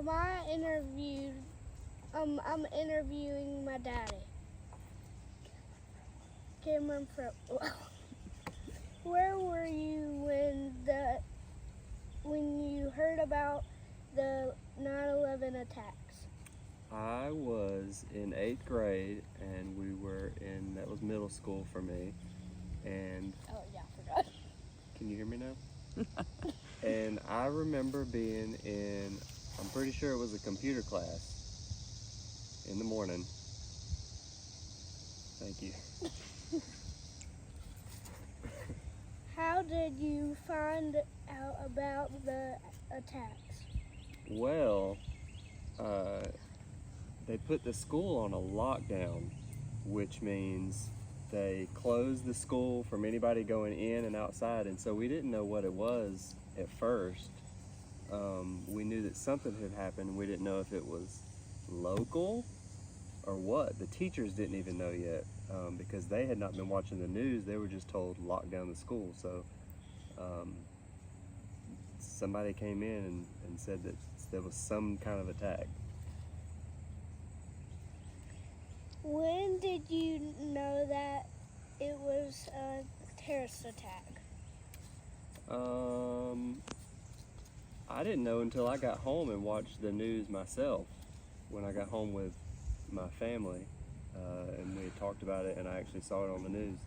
my interview, I'm interviewing my daddy, Cameron Fritwell. Where were you when you heard about the 9/11 attacks? I was in 8th grade, and that was middle school for me. And Oh yeah, I forgot. can you hear me now? And I remember being I'm pretty sure it was a computer class in the morning. Thank you. How did you find out about the attacks? Well, they put the school on a lockdown, which means they closed the school from anybody going in and outside, and so we didn't know what it was at first. We knew that something had happened. We didn't know if it was local or what. The teachers didn't even know yet, because they had not been watching the news. They were just told lock down the school. So somebody came in and said that there was some kind of attack. When did you know that it was a terrorist attack? I didn't know until I got home and watched the news myself. When I got home with my family, and we had talked about it, and I actually saw it on the news.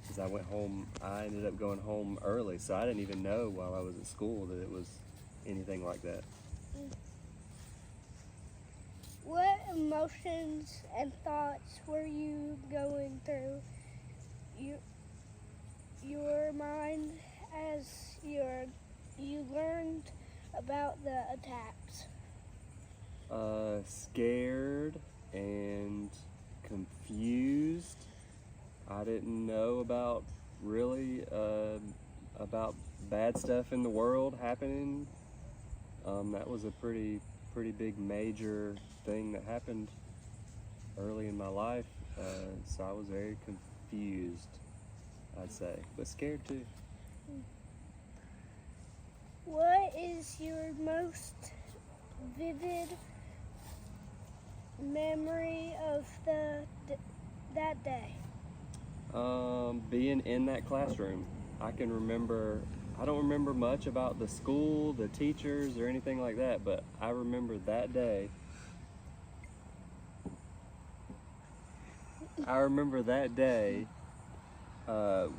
As I went home, I ended up going home early, so I didn't even know while I was at school that it was anything like that. What emotions and thoughts were you going through your mind as you learned about the attacks? Scared and confused. I didn't know about bad stuff in the world happening. That was a pretty big major thing that happened early in my life. So I was very confused, I'd say, but scared too. What is your most vivid memory of that day? Being in that classroom. I don't remember much about the school, the teachers, or anything like that, but I remember that day.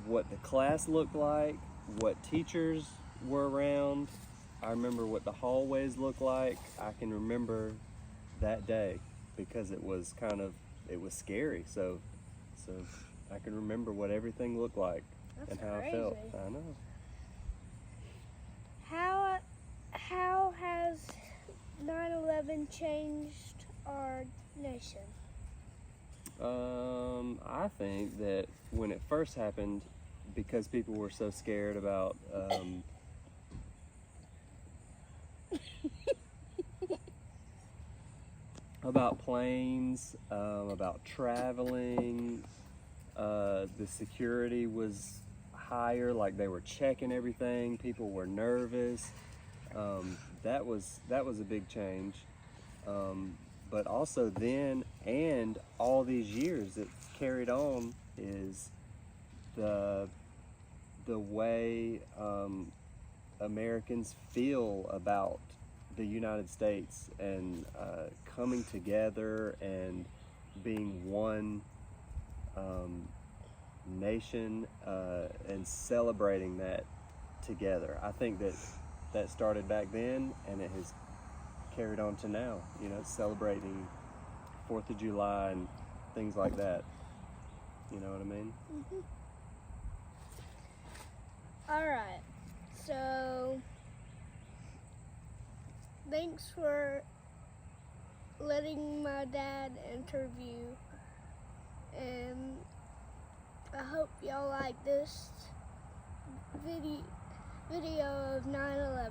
What the class looked like, what teachers were around. I remember what the hallways looked like. I can remember that day because it was scary. So I can remember what everything looked like. That's and how crazy. I felt. I know. How has 9/11 changed our nation? I think that when it first happened, because people were so scared about about planes, about traveling, the security was higher, like they were checking everything. People were nervous. That was a big change. But also then and all these years that carried on is the way Americans feel about the United States and coming together and being one nation and celebrating that together. I think that started back then, and it has carried on to now, celebrating 4th of July and things like that. You know what I mean? Mm-hmm. All right. So, thanks for letting my dad interview, and I hope y'all like this video of 9/11.